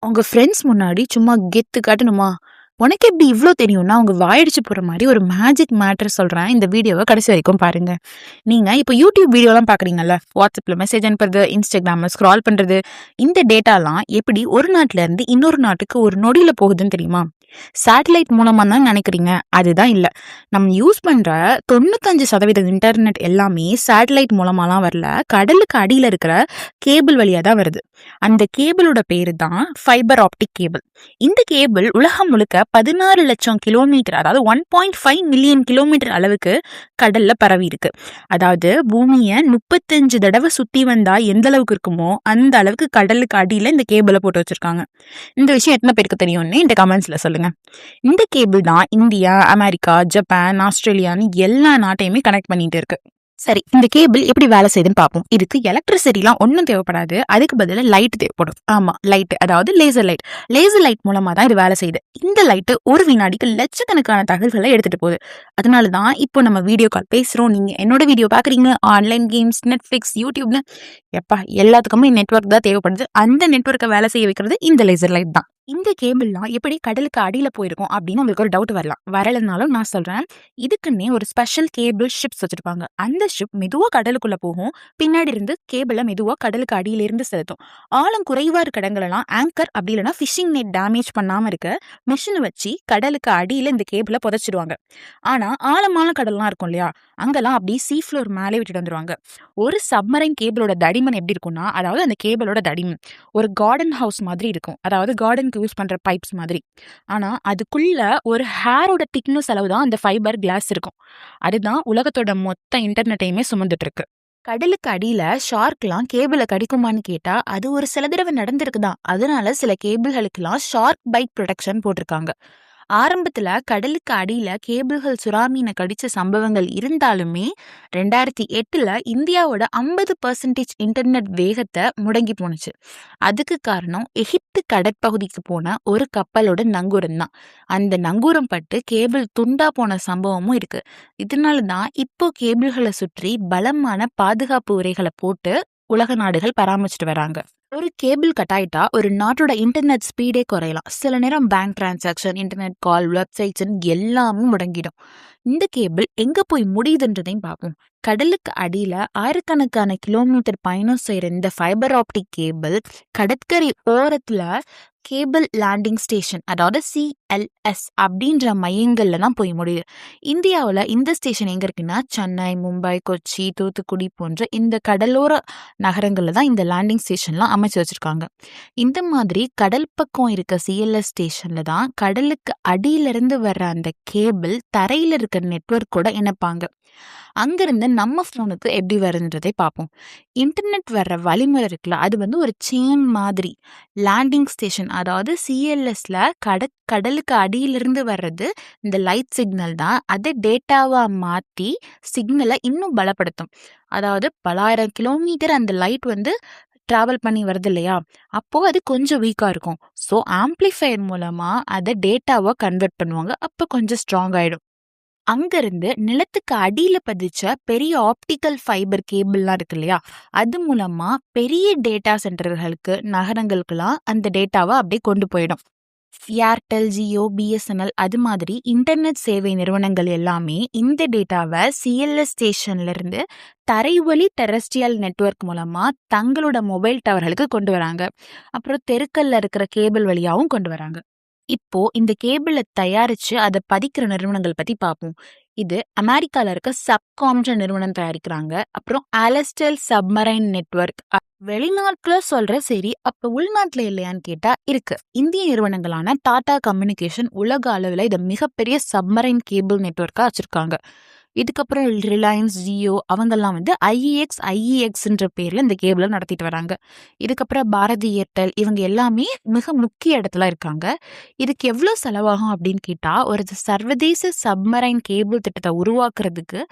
உங்க ஃப்ரெண்ட்ஸ் முன்னாடி சும்மா கெத்து காட்டணுமா? "உனக்கு எப்படி இவ்ளோ தெரியும்னா?" அவங்க வாயடிச்சு போற மாரி ஒரு மேஜிக் மேட்டர் சொல்றேன். இந்த வீடியோவ கடைசி வரைக்கும் பாருங்க. நீங்க இப்ப YouTube வீடியோலாம் பார்க்குறீங்கல்ல, WhatsAppல மெசேஜ் அனுப்புறது, Instagramல ஸ்க்ரால் பண்றது, இந்த டேட்டாலாம் எப்படி ஒரு நாட்டுல இருந்து இன்னொரு நாட்டுக்கு ஒரு நொடியில போகுதுன்னு தெரியுமா? சேட்டலைட் மூலமா தான் நெனைக்கிறீங்க. அதுதான் இல்ல. நம்ம யூஸ் பண்ற 95% இன்டர்நெட் எல்லாமே சேட்டலைட் மூலமாலாம் வரல. கடலுக்கு அடியில இருக்கிற கேபிள் வழியா தான் வருது. அந்த கேபிளோட பேரு தான் ஃபைபர் ஆப்டிக் கேபிள். இந்த கேபிள் உலகம் முழுக்க 16,00,000 கிலோமீட்டர், அதாவது 1.5 மில்லியன் கிலோமீட்டர் அளவுக்கு கடல்ல பரவி இருக்கு. அதாவது பூமிய 35 தடவ சுத்தி வந்தா எந்த அளவுக்கு இருக்குமோ, அந்த அளவுக்கு கடலுக்கு அடியில இந்த கேபிள போட்டு வச்சிருக்காங்க. இந்த விஷயம் எத்தன பேருக்கு தெரியும்னு என்ட்ட கமெண்ட்ஸ்ல சொல்லுங்க. இந்த கேபிள் தான் இந்தியா, அமெரிக்கா, ஜப்பான், ஆஸ்திரேலியான்னு எல்லா நாட்டையுமே கனெக்ட் பண்ணிட்டு இருக்கு. சரி, இந்த கேபிள் எப்படி வேலை செய்யுதுன்னு பார்ப்போம். இதுக்கு எலக்ட்ரிசிட்டிலாம் ஒண்ணும் தேவைப்படாது. அதுக்கு பதிலா லைட் தேவைப்படும். ஆமா, லைட், அதாவது லேசர் லைட். லேசர் லைட் மூலமா தான் இது வேலை செய்யுது. இந்த லைட் ஒரு வினாடிக்கு லட்சக்கணக்கான தகவல்களை எடுத்துட்டு போகுது. அதனால தான் இப்போ நம்ம வீடியோ கால் பேசுறோம். நீங்க என்னோட வீடியோ பாக்குறீங்க. ஆன்லைன் கேம்ஸ், நெட்ஃபிளிக்ஸ், யூடியூப்னு எப்பா எல்லாத்துக்குமே நெட்வொர்க் தான் தேவைப்படுது. அந்த நெட்வொர்க்கை வேலை செய்ய வைக்கிறது இந்த லேசர் லைட் தான். இந்த கேபிள்லாம் எப்படி கடலுக்கு அடியில போயிருக்கும் அப்படின்னு உங்களுக்கு ஒரு டவுட் வரலாம். வரலனாலும் நான் சொல்றேன். இதுக்குன்னே ஒரு ஸ்பெஷல் கேபிள் ஷிப்ஸ் வச்சிருப்பாங்க. அந்த ஷிப் மெதுவா கடலுக்குள்ள போகும். பின்னாடி இருந்து கேபிள மெதுவா கடலுக்கு அடியில இருந்து செலுத்தும். ஆழம் குறைவா இருக்க இடங்களெல்லாம் ஆங்கர் அப்படி இல்லைன்னா ஃபிஷிங் நெட் டேமேஜ் பண்ணாம இருக்க மிஷின் வச்சு கடலுக்கு அடியில இந்த கேபிள புதைச்சிடுவாங்க. ஆனா ஆழமான கடல்லாம் இருக்கும் இல்லையா, அங்கெல்லாம் அப்படியே சீ ஃப்ளோர் மேலே விட்டுட்டு வந்துருவாங்க. ஒரு சப்மரைன் கேபிளோட தடிமன் எப்படி இருக்கும்னா, அதாவது அந்த கேபிளோட தடிமன் ஒரு கார்டன் ஹவுஸ் மாதிரி இருக்கும். அதாவது கார்டனுக்கு யூஸ் பண்ற பைப்ஸ் மாதிரி. ஆனா அதுக்குள்ள ஒரு ஹேரோட திக்னஸ் அளவு தான் அந்த ஃபைபர் கிளாஸ் இருக்கும். அதுதான் உலகத்தோட மொத்த இன்டர்நெட்டையுமே சுமந்துட்டு இருக்கு. கடலுக்கு அடியில ஷார்க்லாம் கேபிள கடிக்குமான்னு கேட்டா, அது ஒரு சில தடவை நடந்திருக்குதான். அதனால சில கேபிள்களுக்கெல்லாம் ஷார்க் பைட் ப்ரொடெக்ஷன் போட்டிருக்காங்க. ஆரம்பத்துல கடலுக்கு அடியில கேபிள்கள் சுறாமீனை கடிச்ச சம்பவங்கள் இருந்தாலுமே 2008ல இந்தியாவோட 50% இன்டர்நெட் வேகத்தை முடங்கி போனுச்சு. அதுக்கு காரணம் எகிப்து கடற்பகுதிக்கு போன ஒரு கப்பலோட நங்கூரம் தான். அந்த நங்கூரம் பட்டு கேபிள் துண்டா போன சம்பவமும் இருக்கு. இதனால தான் இப்போ கேபிள்களை சுற்றி பலமான பாதுகாப்பு உரைகளை போட்டு உலக நாடுகள் பராமரிச்சுட்டு வராங்க. ஒரு கேபிள் கட் ஆயிட்டா ஒரு நாட்டோட இன்டர்நெட் ஸ்பீடே குறையலாம். சில நேரம் பேங்க் டிரான்சாக்ஷன், இன்டர்நெட் கால், வெப்சைட்ஸ் எல்லாமே முடங்கிடும். இந்த கேபிள் எங்க போய் முடியுதுன்றதையும் பார்ப்போம். கடலுக்கு அடியில ஆயிரக்கணக்கான கிலோமீட்டர் பயணம் செய்யற இந்த ஃபைபர் ஆப்டிக் கேபிள் கடற்கரை ஓரத்துல கேபிள் லேண்டிங் ஸ்டேஷன், அதாவது CLS அப்படின்ற மையங்கள்ல தான் போய் முடியுது. இந்தியாவில் இந்த ஸ்டேஷன் எங்க இருக்குன்னா, சென்னை, மும்பை, கொச்சி, தூத்துக்குடி போன்ற இந்த கடலோர நகரங்கள்ல தான் இந்த லேண்டிங் ஸ்டேஷன்லாம் அமைச்சு வச்சிருக்காங்க. இந்த மாதிரி கடல் பக்கம் இருக்க CLS ஸ்டேஷன்ல தான் கடலுக்கு அடியிலிருந்து வர்ற அந்த கேபிள் தரையில இருக்க நெட்வொர்க்கோட இணைப்பாங்க. அங்கிருந்து நம்ம போனுக்கு எப்படி வருதுன்றதை பார்ப்போம். இன்டர்நெட் வர்ற வழிமுறை இருக்குல்ல, அது ஒரு செயின் மாதிரி. லேண்டிங் ஸ்டேஷன், அதாவது CLSல கடலுக்கு அடியிலிருந்து வர்றது இந்த லைட் சிக்னல் தான். அதை டேட்டாவா மாத்தி சிக்னலை இன்னும் பலப்படுத்தும். அதாவது பலாயிரம் கிலோமீட்டர் அந்த லைட் டிராவல் பண்ணி வருது இல்லையா, அப்போ அது கொஞ்சம் வீக்கா இருக்கும். ஸோ ஆம்ப்ளிஃபையர் மூலமா அதை டேட்டாவா கன்வெர்ட் பண்ணுவாங்க. அப்போ கொஞ்சம் ஸ்ட்ராங் ஆயிடும். அங்கிருந்து நிலத்துக்கு அடியில பதிச்ச பெரிய ஆப்டிக்கல் ஃபைபர் கேபிள்லாம் இருக்கு இல்லையா, அது மூலமா பெரிய டேட்டா சென்டர்களுக்கு, நகரங்களுக்குலாம் அந்த டேட்டாவை அப்படியே கொண்டு போயிடும். ஏர்டெல், ஜியோ, BSNL அது மாதிரி இன்டர்நெட் சேவை நிறுவனங்கள் எல்லாமே இந்த டேட்டாவை CLS ஸ்டேஷன்ல இருந்து தரைவழி டெரஸ்ட்ரியல் நெட்வொர்க் மூலமா தங்களோட மொபைல் டவர்களுக்கு கொண்டு வராங்க. அப்புறம் தெருக்கல்ல இருக்கிற கேபிள் வழியாவும் கொண்டு வராங்க. இப்போ இந்த கேபிளை தயாரிச்சு அதை பதிக்கிற நிறுவனங்கள் பத்தி பார்ப்போம். இது அமெரிக்கால இருக்க சப்காம்ன்ற நிறுவனம் தயாரிக்கிறாங்க. அப்புறம் அலஸ்டெல் சப்மரைன் நெட்வொர்க். வெளிநாட்டுல சொல்ற சரி, அப்ப உள்நாட்டுல இல்லையான்னு கேட்டா இருக்கு. இந்திய நிறுவனங்களான டாடா கம்யூனிகேஷன் உலக அளவுல இதை மிகப்பெரிய சப்மரைன் கேபிள் நெட்வொர்க்கா வச்சிருக்காங்க. இதுக்கப்புறம் ரிலையன்ஸ், ஜியோ அவங்கெல்லாம் IEXன்ற பேர்ல இந்த கேபிளை நடத்திட்டு வராங்க. இதுக்கப்புறம் பாரதி ஏர்டெல் இவங்க எல்லாமே மிக முக்கிய இடத்துல இருக்காங்க. இதுக்கு எவ்வளோ செலவாகும் அப்படின்னு கேட்டா, ஒரு சர்வதேச சப்மரைன் கேபிள் திட்டத்தை உருவாக்குறதுக்கு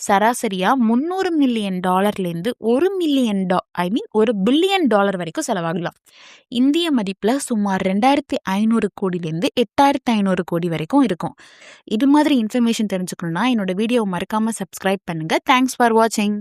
சராசரியா $300 மில்லியன் $1 பில்லியன் வரைக்கும் செலவாகலாம். இந்திய மதிப்புல சுமார் 2,500 கோடியிலேருந்து 8,500 கோடி வரைக்கும் இருக்கும். இது மாதிரி இன்ஃபர்மேஷன் தெரிஞ்சுக்கணும்னா என்னோட வீடியோ மறக்காம சப்ஸ்கிரைப் பண்ணுங்க. தேங்க்ஸ் ஃபார் வாட்சிங்.